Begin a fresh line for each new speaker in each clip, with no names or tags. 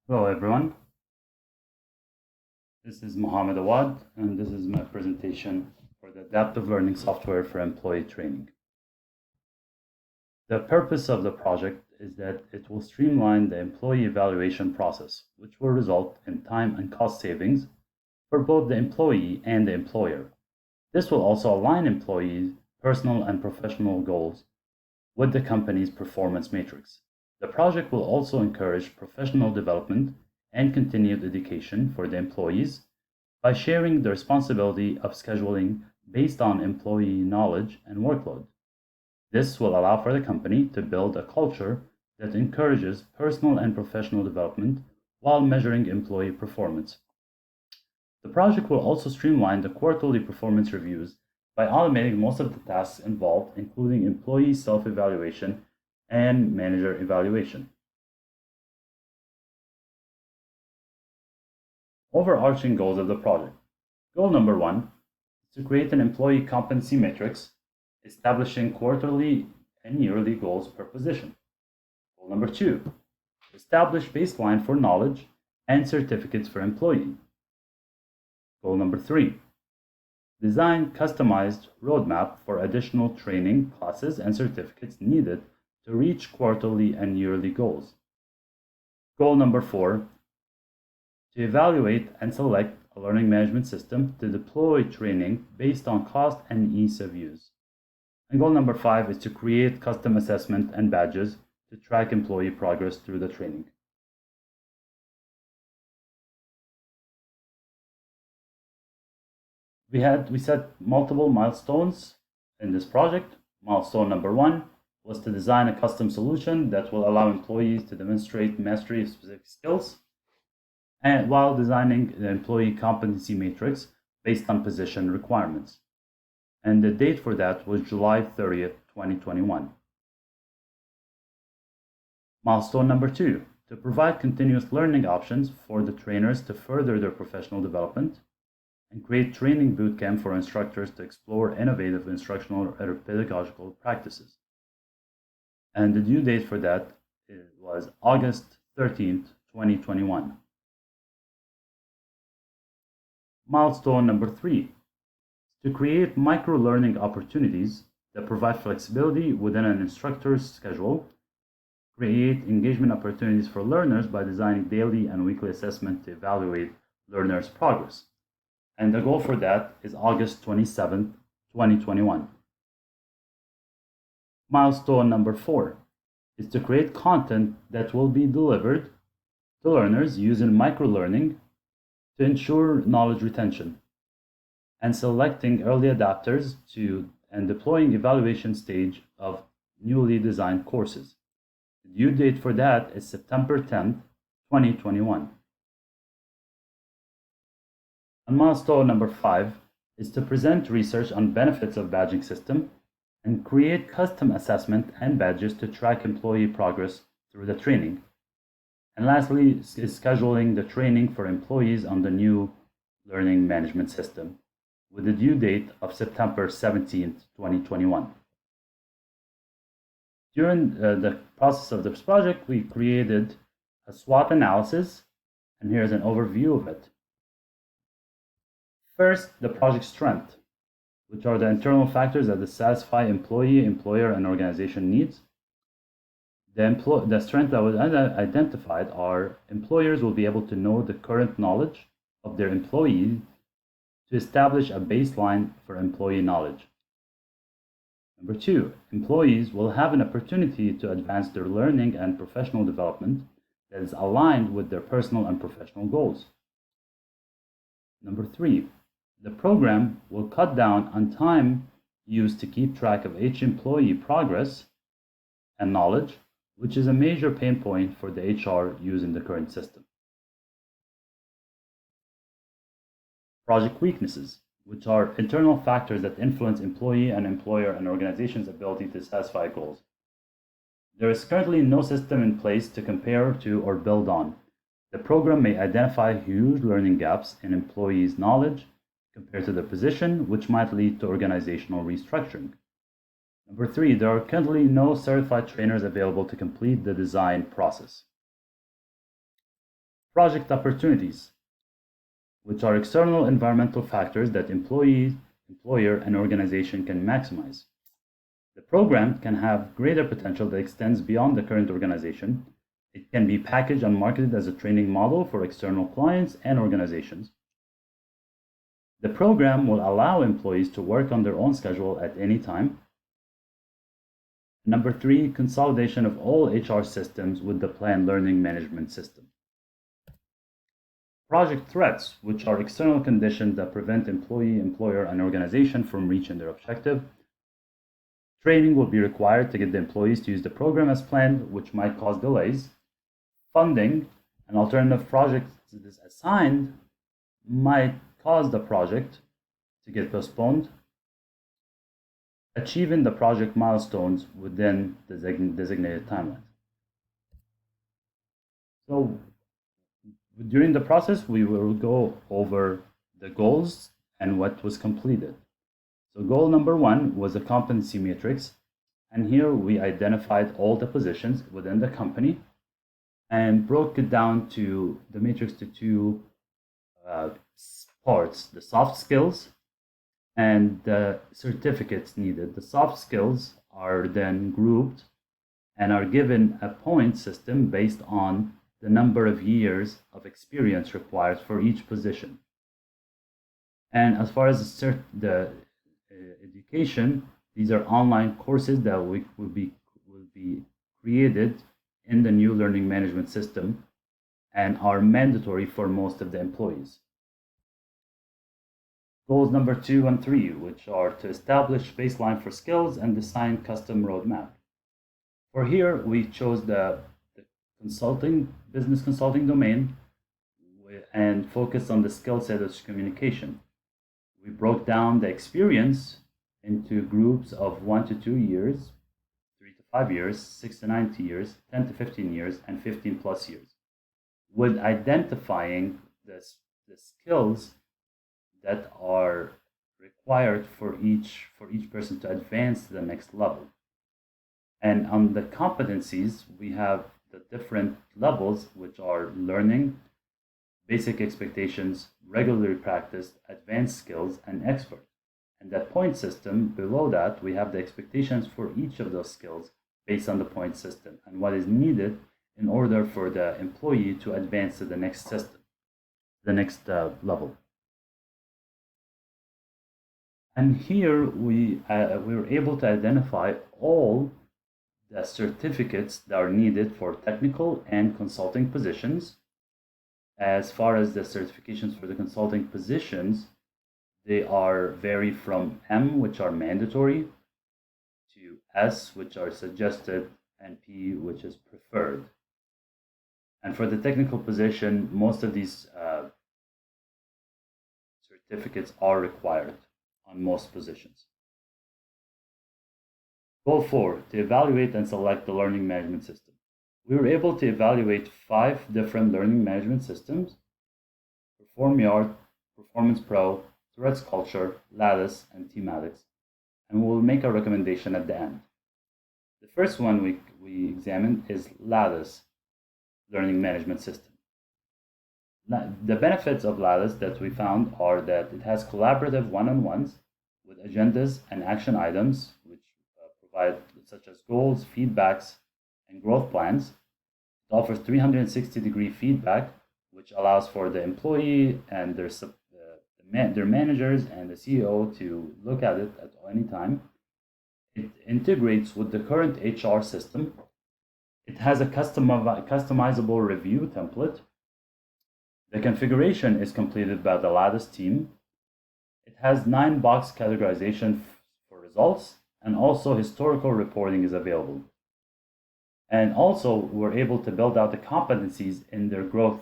Hello everyone, this is Mohamed Awad and this is my presentation for the Adaptive Learning Software for Employee Training. The purpose of the project is that it will streamline the employee evaluation process, which will result in time and cost savings for both the employee and the employer. This will also align employees' personal and professional goals with the company's performance matrix. The project will also encourage professional development and continued education for the employees by sharing the responsibility of scheduling based on employee knowledge and workload. This will allow for the company to build a culture that encourages personal and professional development while measuring employee performance. The project will also streamline the quarterly performance reviews by automating most of the tasks involved, including employee self-evaluation and manager evaluation. Overarching goals of the project. Goal number 1 is to create an employee competency matrix, establishing quarterly and yearly goals per position. Goal number 2, establish baseline for knowledge and certificates for employee. Goal number 3, design customized roadmap for additional training classes and certificates needed to reach quarterly and yearly goals. Goal number 4, to evaluate and select a learning management system to deploy training based on cost and ease of use. And goal number 5 is to create custom assessment and badges to track employee progress through the training. We set multiple milestones in this project. Milestone number 1 was to design a custom solution that will allow employees to demonstrate mastery of specific skills, and while designing the employee competency matrix based on position requirements. And the date for that was July 30th, 2021. Milestone number 2, to provide continuous learning options for the trainers to further their professional development and create training bootcamp for instructors to explore innovative instructional or pedagogical practices. And the due date for that was August 13th, 2021. Milestone number 3 is to create micro-learning opportunities that provide flexibility within an instructor's schedule, create engagement opportunities for learners by designing daily and weekly assessment to evaluate learners' progress. And the goal for that is August 27th, 2021. Milestone number 4 is to create content that will be delivered to learners using micro-learning to ensure knowledge retention, and selecting early adapters and deploying evaluation stage of newly designed courses. The due date for that is September 10th, 2021. And milestone number 5 is to present research on benefits of badging system and create custom assessment and badges to track employee progress through the training. And lastly is scheduling the training for employees on the new learning management system with the due date of September 17th, 2021. During the process of this project, we created a SWOT analysis, and here's an overview of it. First, the project strength, which are the internal factors that satisfy employee, employer, and organization needs. The strength that was identified are employers will be able to know the current knowledge of their employees to establish a baseline for employee knowledge. Number 2, employees will have an opportunity to advance their learning and professional development that is aligned with their personal and professional goals. Number 3, the program will cut down on time used to keep track of each employee progress and knowledge, which is a major pain point for the HR using the current system. Project weaknesses, which are internal factors that influence employee and employer and organization's ability to satisfy goals. There is currently no system in place to compare to or build on. The program may identify huge learning gaps in employees' knowledge compared to their position, which might lead to organizational restructuring. Number 3, there are currently no certified trainers available to complete the design process. Project opportunities, which are external environmental factors that employee, employer, and organization can maximize. The program can have greater potential that extends beyond the current organization. It can be packaged and marketed as a training model for external clients and organizations. The program will allow employees to work on their own schedule at any time. Number 3, consolidation of all HR systems with the planned learning management system. Project threats, which are external conditions that prevent employee, employer, and organization from reaching their objective. Training will be required to get the employees to use the program as planned, which might cause delays. Funding, an alternative project that is assigned might cause the project to get postponed. Achieving the project milestones within the designated timeline. So during the process, we will go over the goals and what was completed. So goal number 1 was a competency matrix. And here we identified all the positions within the company and broke it down to the matrix to 2 parts, the soft skills and the certificates needed. The soft skills are then grouped and are given a point system based on the number of years of experience required for each position. And as far as the education, these are online courses that will be created in the new learning management system and are mandatory for most of the employees. Goals number 2 and 3, which are to establish baseline for skills and design custom roadmap. For here, we chose the business consulting domain and focused on the skill set of communication. We broke down the experience into groups of 1 to 2 years, 3 to 5 years, 6 to 9 years, 10 to 15 years, and 15 plus years, with identifying the skills that are required for each person to advance to the next level. And on the competencies, we have the different levels, which are learning, basic expectations, regularly practiced, advanced skills, and expert. And that point system, below that, we have the expectations for each of those skills based on the point system and what is needed in order for the employee to advance to the next system, the next level. And here we were able to identify all the certificates that are needed for technical and consulting positions. As far as the certifications for the consulting positions, they vary from M, which are mandatory, to S, which are suggested, and P, which is preferred. And for the technical position, most of these certificates are required on most positions. Goal 4, to evaluate and select the learning management system. We were able to evaluate 5 different learning management systems: PerformYard, Performance Pro, Tourette's Culture, Lattice, and Thematics, and we'll make a recommendation at the end. The first one we examined is Lattice Learning Management System. The benefits of Lattice that we found are that it has collaborative one-on-ones with agendas and action items, which provide such as goals, feedbacks, and growth plans. It offers 360-degree feedback, which allows for the employee and their managers and the CEO to look at it at any time. It integrates with the current HR system. It has a customizable review template. The configuration is completed by the Lattice team. It has 9-box categorization for results, and also historical reporting is available. And also, we're able to build out the competencies in their growth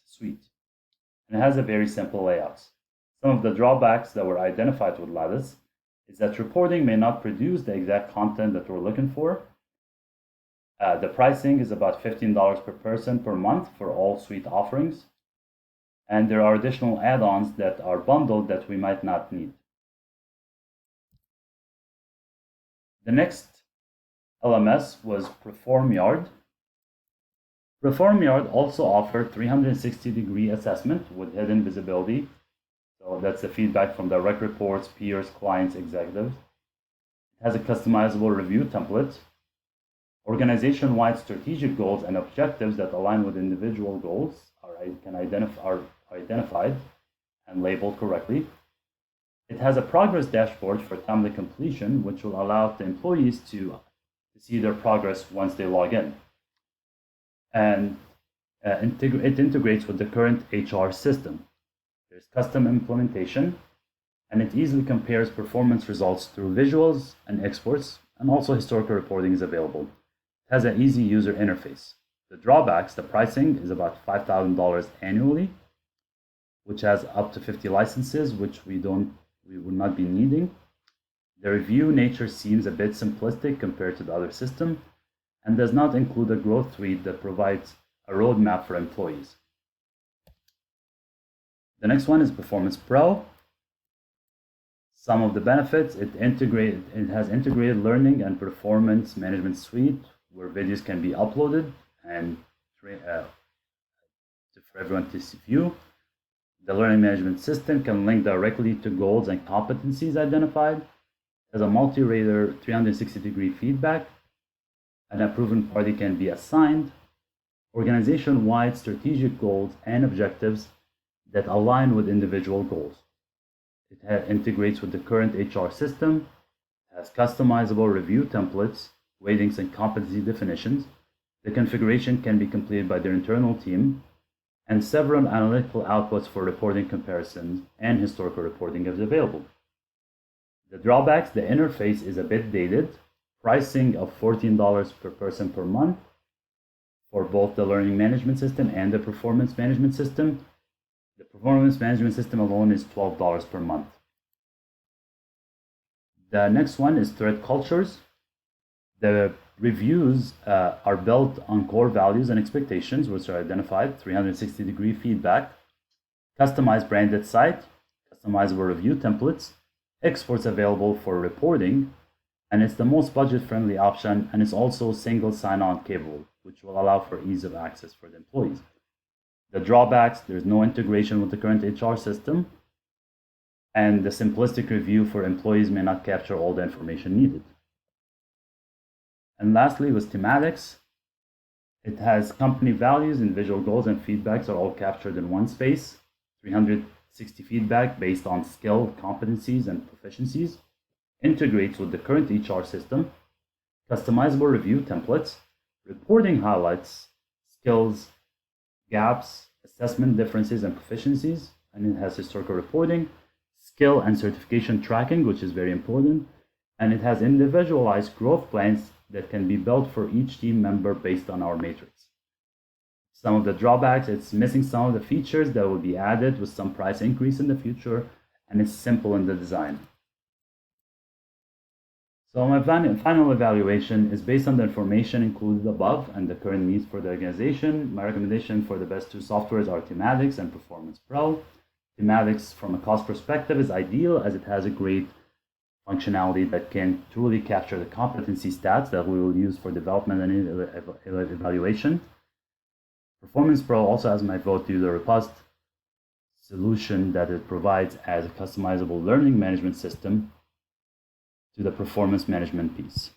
suite. And it has a very simple layout. Some of the drawbacks that were identified with Lattice is that reporting may not produce the exact content that we're looking for. The pricing is about $15 per person per month for all suite offerings. And there are additional add-ons that are bundled that we might not need. The next LMS was PerformYard. Perform Yard also offers 360-degree assessment with hidden visibility. So that's the feedback from direct reports, peers, clients, executives. It has a customizable review template, organization-wide strategic goals and objectives that align with individual goals are identified and labeled correctly. It has a progress dashboard for timely completion, which will allow the employees to see their progress once they log in. And it integrates with the current HR system. There's custom implementation, and it easily compares performance results through visuals and exports, and also historical reporting is available. It has an easy user interface. The drawbacks, the pricing is about $5,000 annually, which has up to 50 licenses, which we would not be needing. The review nature seems a bit simplistic compared to the other system, and does not include a growth suite that provides a roadmap for employees. The next one is Performance Pro. Some of the benefits, it has integrated learning and performance management suite where videos can be uploaded and for everyone to view. The learning management system can link directly to goals and competencies identified. It has a multi-rater 360-degree feedback. An approving party can be assigned. Organization-wide strategic goals and objectives that align with individual goals. It integrates with the current HR system, has customizable review templates, weightings, and competency definitions. The configuration can be completed by their internal team, and several analytical outputs for reporting comparisons and historical reporting is available. The drawbacks, the interface is a bit dated, pricing of $14 per person per month for both the learning management system and the performance management system. The performance management system alone is $12 per month. The next one is threat cultures. The reviews are built on core values and expectations, which are identified, 360-degree feedback, customized branded site, customizable review templates, exports available for reporting, and it's the most budget-friendly option, and it's also single sign-on capable, which will allow for ease of access for the employees. The drawbacks, there's no integration with the current HR system, and the simplistic review for employees may not capture all the information needed. And lastly, with thematics, it has company values and visual goals and feedbacks are all captured in one space, 360 feedback based on skill, competencies, and proficiencies, integrates with the current HR system, customizable review templates, reporting highlights, skills, gaps, assessment differences and proficiencies, and it has historical reporting, skill and certification tracking, which is very important, and it has individualized growth plans that can be built for each team member based on our matrix. Some of the drawbacks, it's missing some of the features that will be added with some price increase in the future, and it's simple in the design. So my final evaluation is based on the information included above and the current needs for the organization. My recommendation for the best two softwares are Thematics and Performance Pro. Thematics from a cost perspective is ideal as it has a great functionality that can truly capture the competency stats that we will use for development and evaluation. Performance Pro also has my vote due to the robust solution that it provides as a customizable learning management system to the performance management piece.